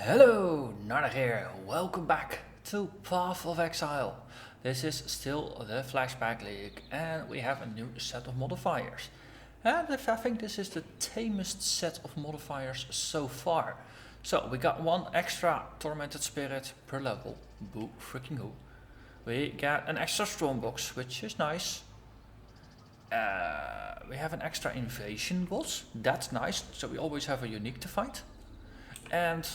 Hello, Narnach here. Welcome back to Path of Exile. This is still the Flashback League and we have a new set of modifiers. And I think this is the tamest set of modifiers so far. So we got one extra Tormented Spirit per level. Boo freaking who. We got an extra Strongbox, which is nice. We have an extra Invasion boss. That's nice, so we always have a unique to fight. And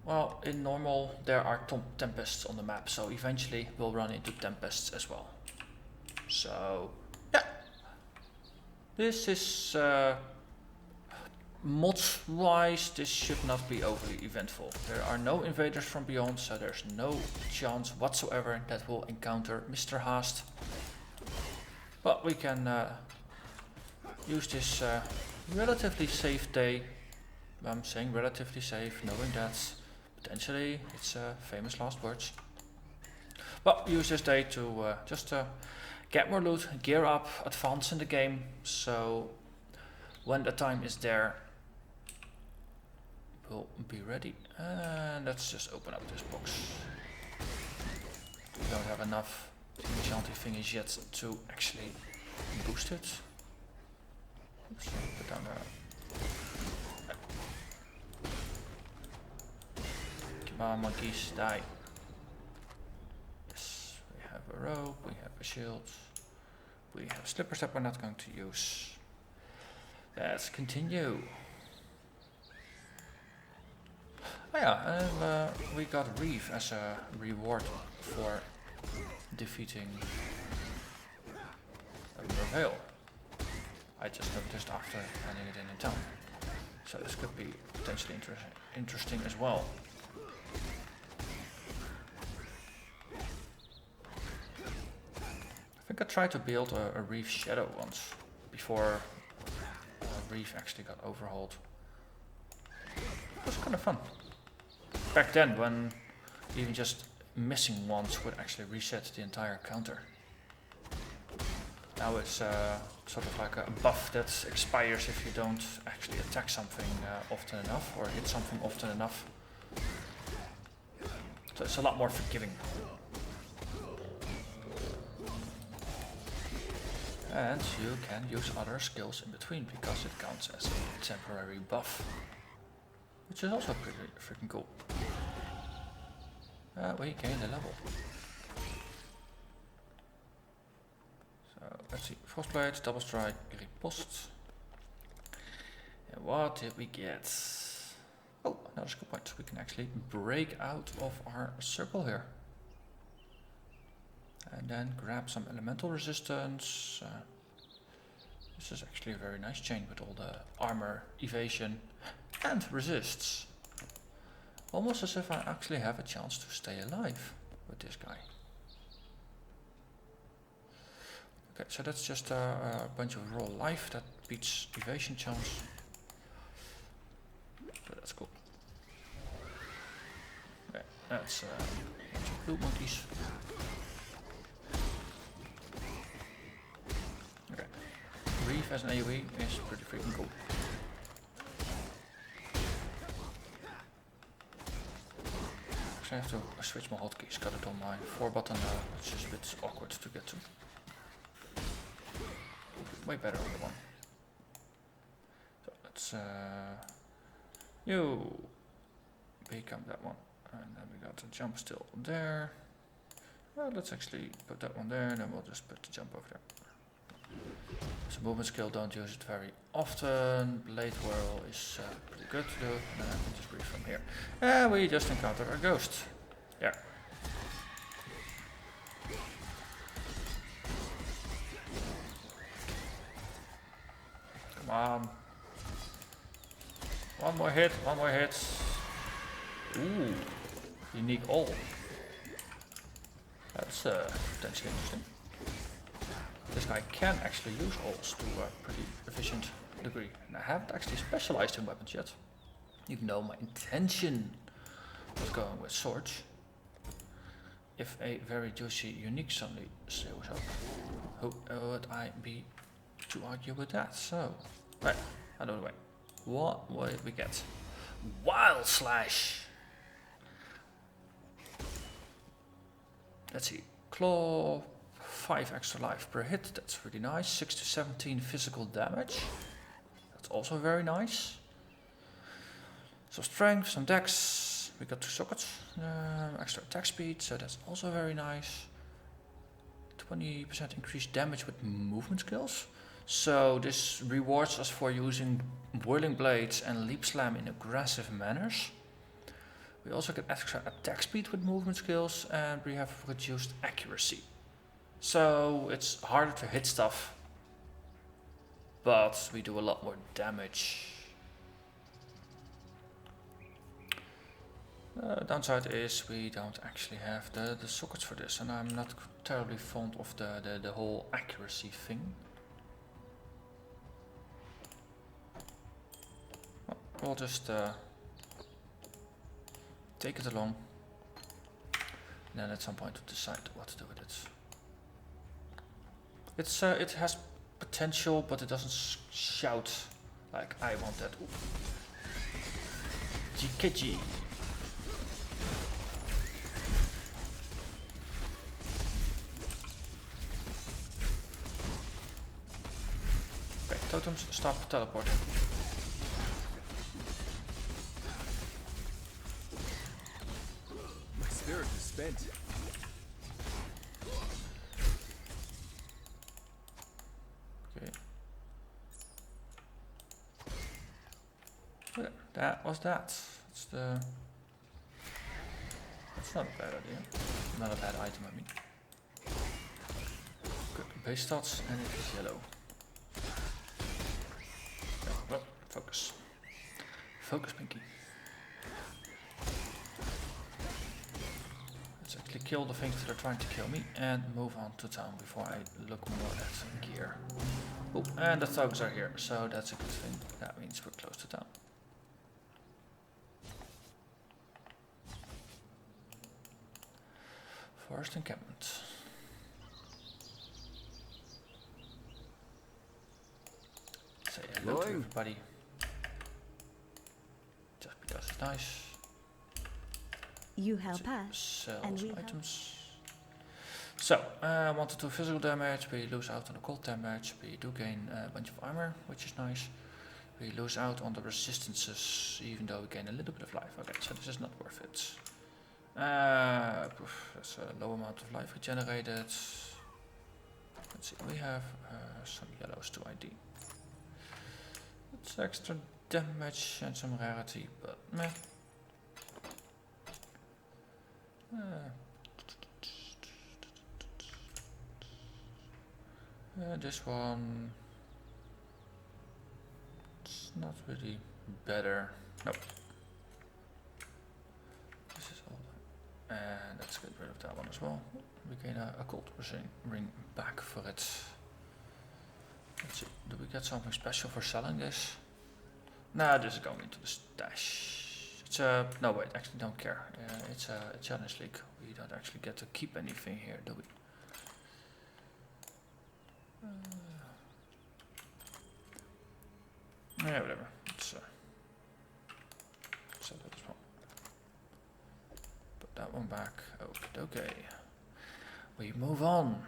well, in normal there are tempests on the map, so eventually we'll run into tempests as well. So yeah, this is mods wise, this should not be overly eventful. There are no invaders from beyond, so there's no chance whatsoever that we'll encounter Mr. Haast. But we can use this relatively safe day. I'm saying relatively safe, knowing that potentially it's famous last words. But use this day to just get more loot, gear up, advance in the game, so when the time is there, we'll be ready. And let's just open up this box. We don't have enough enchanting thingies yet to actually boost it. Oops, put down there. Come on, monkeys, die. Yes, we have a rope, we have a shield, we have slippers that we're not going to use. Let's continue. Oh yeah, and we got Reef as a reward for defeating a Reveal. I just noticed after finding it in town. So this could be potentially interesting as well. I think I tried to build a Reef Shadow once, before Reef actually got overhauled. It was kind of fun. Back then, when even just missing ones would actually reset the entire counter. Now it's sort of like a buff that expires if you don't actually attack something often enough, or hit something often enough. So it's a lot more forgiving. And you can use other skills in between because it counts as a temporary buff. Which is also pretty freaking cool. We gained a level. So let's see. Frostblade, double strike, riposte. And what did we get? Oh, another skill point. We can actually break out of our circle here. And then grab some elemental resistance. This is actually a very nice chain with all the armor, evasion, and resists. Almost as if I actually have a chance to stay alive with this guy. Okay, so that's just a bunch of raw life that beats evasion chance. So that's cool. Okay, that's a bunch of blue monkeys. Okay, Reef as an AoE is pretty freaking cool. I have to switch my hotkeys, got it on my 4 button now, it's just a bit awkward to get to. Way better on the one. So let's you become that one. And then we got the jump still there. Well, let's actually put that one there, and then we'll just put the jump over there. It's a movement skill, don't use it very often. Blade Whirl is pretty good to do, and then I can just breathe from here. And we just encountered a ghost. Yeah. Come on. One more hit, one more hit. Ooh, unique all. That's potentially interesting. This guy can actually use alls to a pretty efficient degree. And I haven't actually specialized in weapons yet. Even though my intention was going with swords. If a very juicy unique suddenly shows up, who would I be to argue with that? So, right, out of the way. What did we get? Wild Slash. Let's see. Claw, 5 extra life per hit. That's really nice. 6 to 17 physical damage. That's also very nice. Some strength, some dex. We got 2 sockets. Extra attack speed, so that's also very nice. 20% increased damage with movement skills. So this rewards us for using whirling blades and leap slam in aggressive manners. We also get extra attack speed with movement skills, and we have reduced accuracy. So it's harder to hit stuff, but we do a lot more damage. Downside is we don't actually have the sockets for this, and I'm not terribly fond of the whole accuracy thing. Well, we'll just take it along, and then at some point we'll decide what to do with it. It has potential, but it doesn't shout like I want that. GKG. Okay, totems stop teleporting. My spirit is spent. Okay. Yeah, that was that. That's not a bad idea. Not a bad item, I mean. Good base stats, and it is yellow. Okay, well, focus. Focus, Pinky. Let's actually kill the things that are trying to kill me and move on to town before I look more at gear. Oh, and the thugs are here, so that's a good thing. That means we're close to town. Forest encampment. Say hello to everybody. Just because it's nice. You help us, Sell and some we items. So, 1 to 2 physical damage, we lose out on the cold damage, we do gain a bunch of armor, which is nice. We lose out on the resistances, even though we gain a little bit of life. Okay, so this is not worth it. That's a low amount of life regenerated. Let's see, we have some yellows to ID. It's extra damage and some rarity, but meh. This one, it's not really better. Nope. This is all. And let's get rid of that one as well. We gain a gold ring back for it. Let's see, do we get something special for selling this? Nah, this is going into the stash. It's a, no wait, actually don't care. It's a challenge league. We don't actually get to keep anything here, do we? Yeah, whatever. Let's sell that as well. Put that one back. Okay. We move on.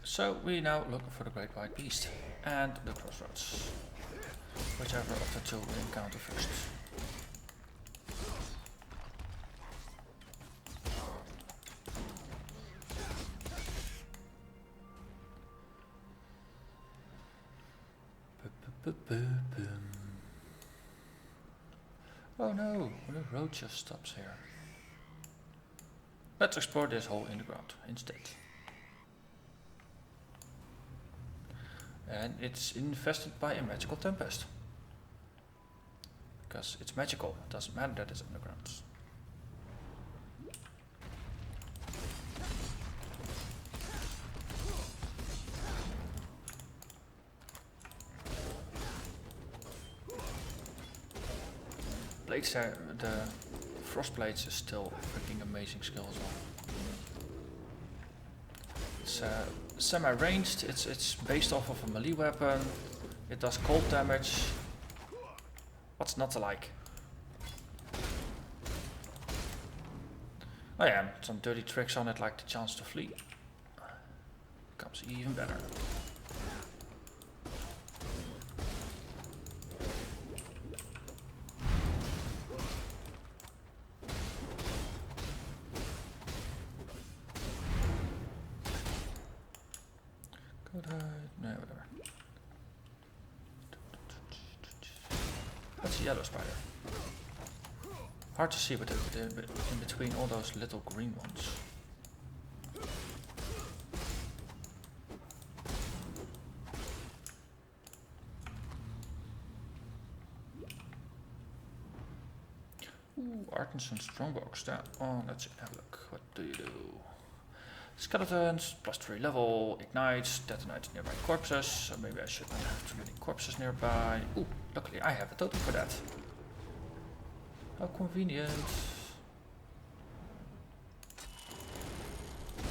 So we now look for the Great White Beast and the Crossroads, whichever of the two we encounter first. Oh no, the road just stops here. Let's explore this hole in the ground instead. And it's infested by a magical tempest. Because it's magical, it doesn't matter that it's underground. blades there, the frost blades is still a freaking amazing skill as well. It's semi-ranged. It's based off of a melee weapon. It does cold damage. What's not to like? Oh yeah, some dirty tricks on it, like the chance to flee. Becomes even better. No, whatever. That's a yellow spider. Hard to see with it in between all those little green ones. Ooh, Artisan Strongbox. That one, let's have a look. What do you do? Skeletons, +3 level, ignites, detonates nearby corpses. So maybe I shouldn't have too many corpses nearby. Ooh, luckily I have a totem for that. How convenient.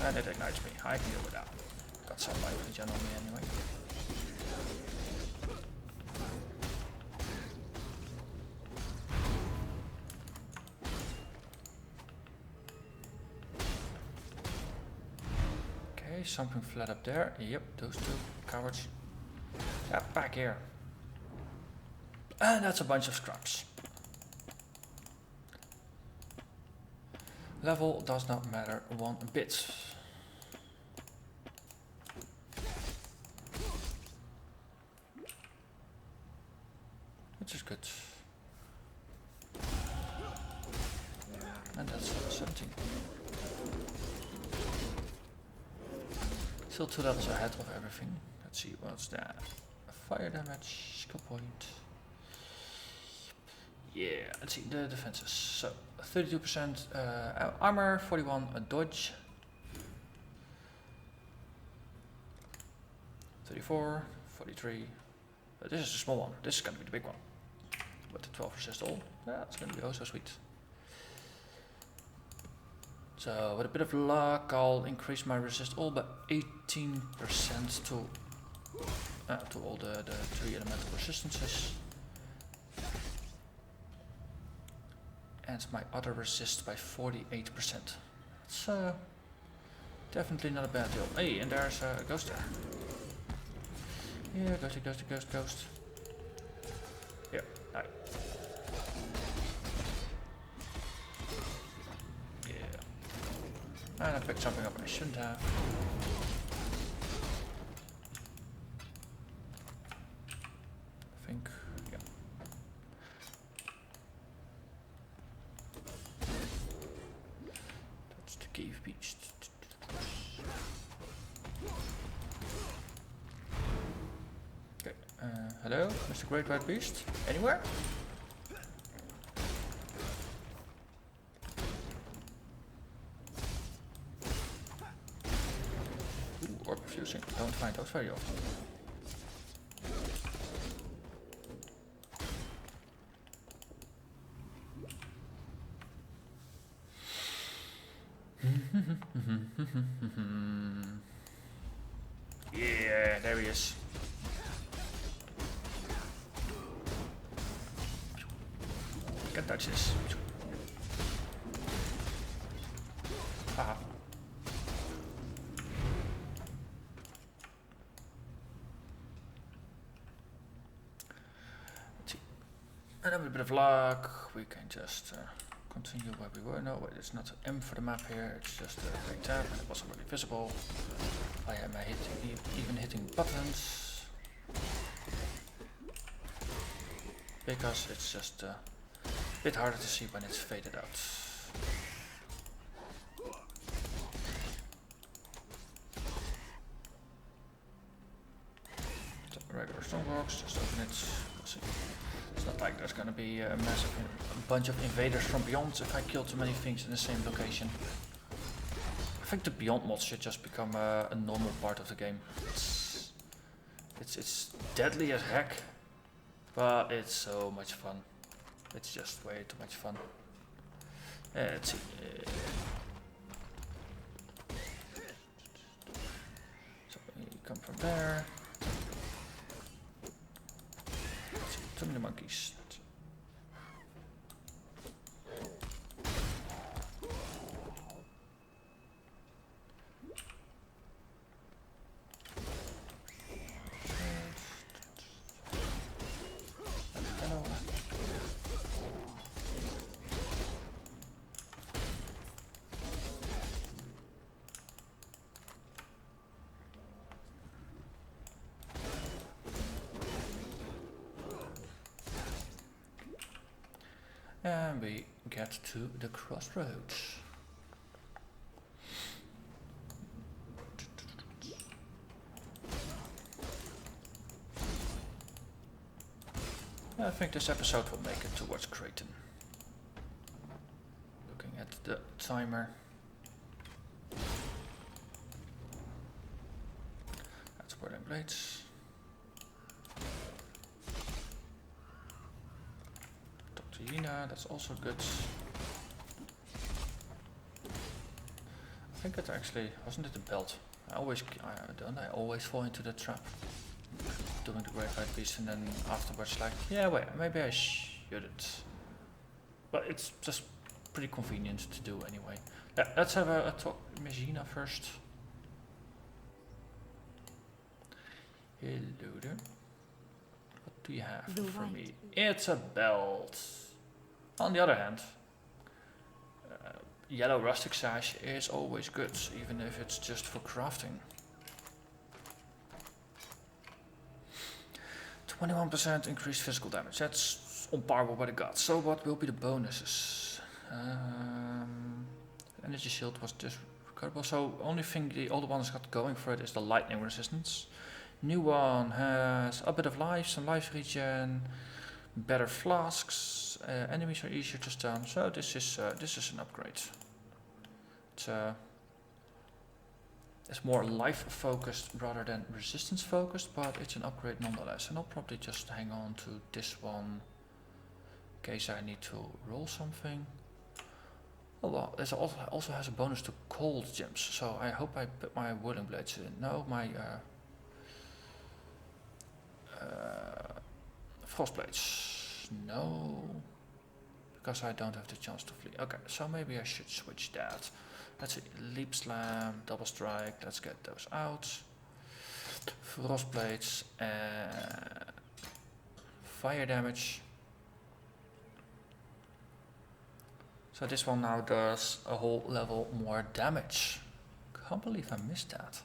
And it ignites me. I can deal with that. Got some life regen on me anyway. Okay, something flat up there. Yep, those two cowards. Yeah, back here. And that's a bunch of scraps. Level does not matter one bit. Which is good. And that's 17. Still 2 levels ahead of everything. Let's see, what's that? Fire damage, skill point. Yeah, let's see the defenses. So 32% armor, 41 dodge, 34, 43. This is a small one. This is gonna be the big one. With the 12 resist all. Yeah, it's gonna be oh so sweet. So with a bit of luck, I'll increase my resist all by 18% to all the 3 elemental resistances. And my other resist by 48%. It's definitely not a bad deal. Hey, and there's a ghost there. Yeah, ghost. Yeah, die. Yeah. And I picked something up I shouldn't have. I think, yeah. That's the cave beast. Okay, hello, Mr. Great White Beast? Anywhere? Ooh, orb fusing. Don't find those very often. Yeah, there he is. Can't touch this. Haha. Let's see. And then with a bit of luck, we can just continue where we were. No, wait, it's not an M for the map here, it's just a big tab, and it wasn't really visible. Why am I even hitting buttons? Because it's just a bit harder to see when it's faded out. So regular strongbox, just open it, we'll see. It's not like there's gonna be a massive bunch of invaders from beyond if I kill too many things in the same location. I think the beyond mods should just become a normal part of the game. It's deadly as heck, but it's so much fun. It's just way too much fun. Let's see. So you come from there. Let's see, too many monkeys. And we get to the crossroads. I think this episode will make it towards Kraityn. Looking at the timer. That's Whirling Blades. That's also good. I think it actually wasn't it a belt. I always fall into the trap doing the Graphite Beast and then afterwards like, yeah, wait, maybe I shouldn't. But it's just pretty convenient to do anyway. Yeah, let's have a talk with Magina first. Hello there. What do you have for me? It's a belt. On the other hand, yellow rustic sash is always good, even if it's just for crafting. 21% increased physical damage, that's on par with what I got. So what will be the bonuses? Energy shield was discardable, so only thing the older one's got going for it is the lightning resistance. New one has a bit of life, some life regen, better flasks. Enemies are easier to stun, so this is an upgrade. It's more life focused rather than resistance focused, but it's an upgrade nonetheless. And I'll probably just hang on to this one in case I need to roll something. Oh well, this also has a bonus to cold gems, so I hope I put my Whirling Blades in. No, my Frost Blades. No, because I don't have the chance to flee. Okay, so maybe I should switch that. Let's see, Leap Slam, Double Strike, let's get those out. Frost Blades and fire damage. So this one now does a whole level more damage. Can't believe I missed that.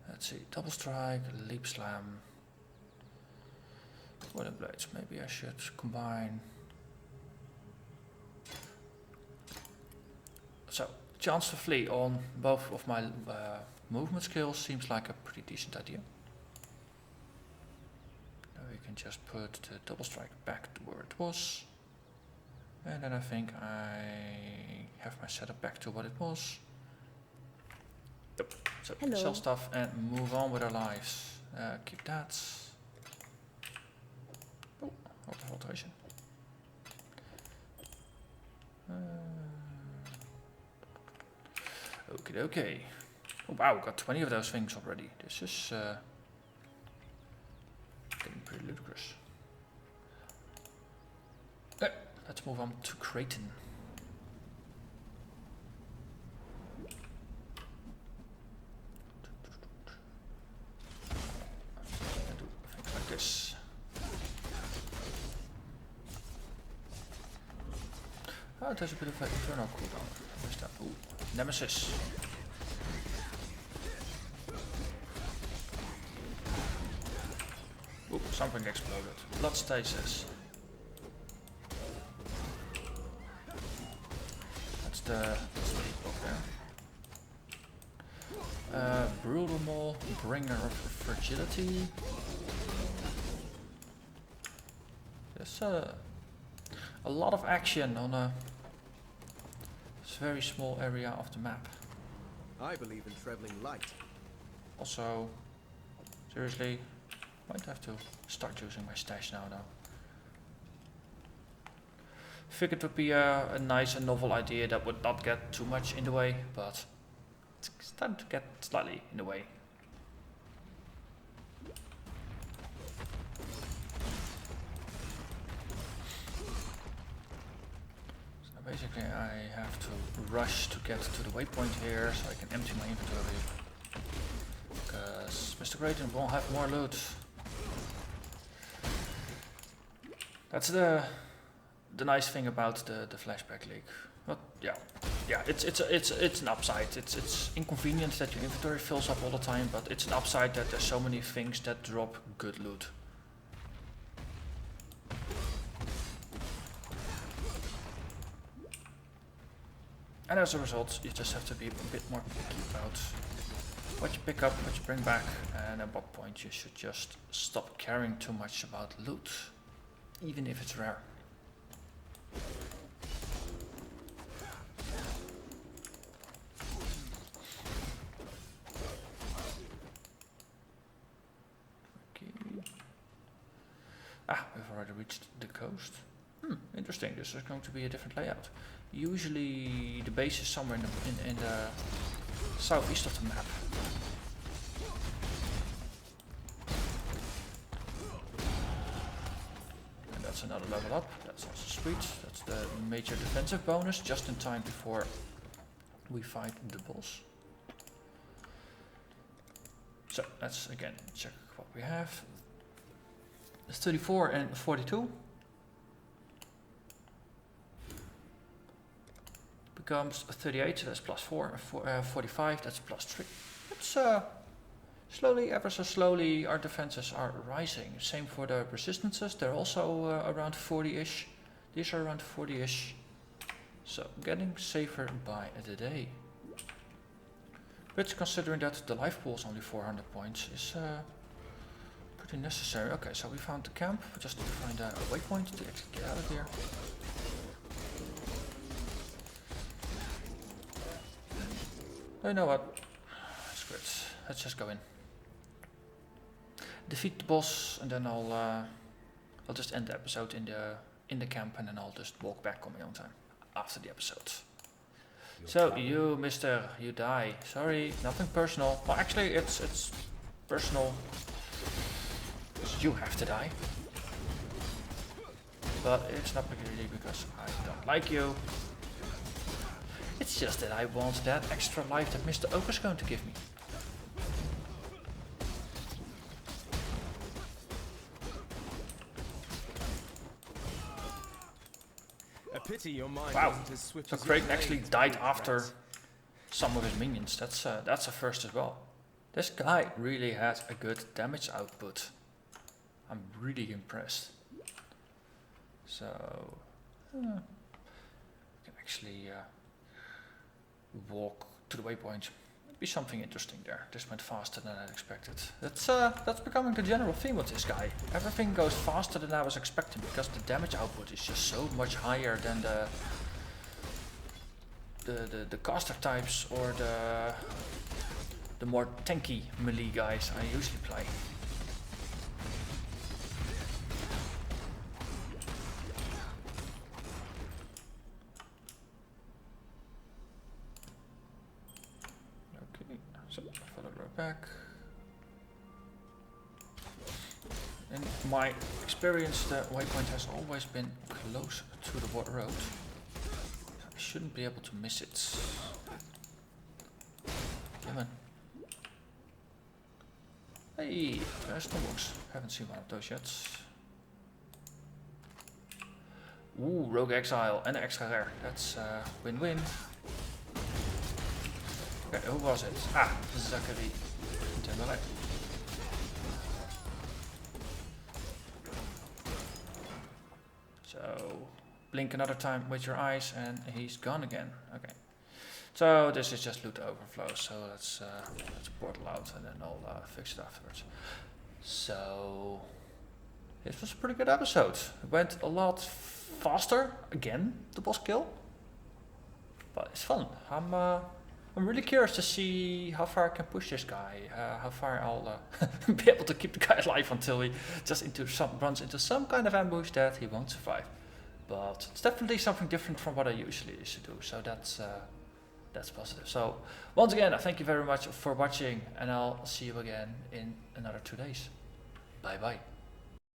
Let's see, Double Strike, Leap Slam. Whirling Blades, maybe I should combine. So, chance to flee on both of my movement skills seems like a pretty decent idea. Now we can just put the Double Strike back to where it was. And then I think I have my setup back to what it was. Yep. So, sell stuff and move on with our lives. Keep that. Alteration. Okay. Oh wow, got 20 of those things already. This is getting pretty ludicrous. Okay, let's move on to Kraityn. Do things like this. Oh, there's a bit of an internal cooldown. Where's that? Ooh, Nemesis. Ooh, something exploded. Blood stasis. That's the hitbox there. Brutal Maul, Bringer of Fragility. There's a lot of action on a very small area of the map. I believe in traveling light. Also, seriously, might have to start using my stash now though. figured it would be a nice and novel idea that would not get too much in the way, but it's starting to get slightly in the way. So basically I have to rush to get to the waypoint here so I can empty my inventory. Because Mr. Kraityn won't have more loot. That's the nice thing about the Flashback League. But yeah, it's an upside. It's inconvenient that your inventory fills up all the time, but it's an upside that there's so many things that drop good loot. And as a result, you just have to be a bit more picky about what you pick up, what you bring back, and at what point you should just stop caring too much about loot, even if it's rare. Okay. We've already reached the coast. Interesting. This is going to be a different layout. Usually the base is somewhere in the southeast of the map. And that's another level up. That's also sweet. That's the major defensive bonus just in time before we fight the boss. So let's again check what we have. It's 34 and 42. Becomes 38, so that's plus 4, and 45, that's plus 3. It's slowly, ever so slowly, our defenses are rising. Same for the resistances, they're also around 40-ish. These are around 40-ish. So getting safer by the day. But considering that the life pool is only 400 points, is pretty necessary. Okay, so we found the camp. We just need to find a waypoint to actually get out of here. You know what? Screw it. Let's just go in. Defeat the boss, and then I'll just end the episode in the camp, and then I'll just walk back on my own time after the episode. So you, Mister, you die. Sorry, nothing personal. Well, actually, it's personal. You have to die, but it's not particularly because I don't like you. It's just that I want that extra life that Mr. Oak is going to give me. A pity your mind Wow, isn't as swift so as Kraityn your actually blade, died big after rat. some of his minions. That's a first as well. This guy really has a good damage output. I'm really impressed. So, I can actually walk to the waypoint. Be something interesting there. This went faster than I expected. That's becoming the general theme with this guy. Everything goes faster than I was expecting because the damage output is just so much higher than the caster types or the more tanky melee guys I usually play. So follow the road back. In my experience, the waypoint has always been close to the road. I shouldn't be able to miss it. Come on. Hey, there's no box. Haven't seen one of those yet. Ooh, Rogue Exile and extra rare. That's win-win. Okay, who was it? Zachary. Timberlake. So, blink another time with your eyes and he's gone again. Okay. So this is just loot overflow, so let's portal out and then I'll fix it afterwards. So, this was a pretty good episode. It went a lot faster, again, the boss kill. But it's fun. I'm really curious to see how far I can push this guy, how far I'll be able to keep the guy alive until he just runs into some kind of ambush that he won't survive. but it's definitely something different from what I usually used to do. So that's positive. So once again, I thank you very much for watching, and I'll see you again in another 2 days. Bye bye.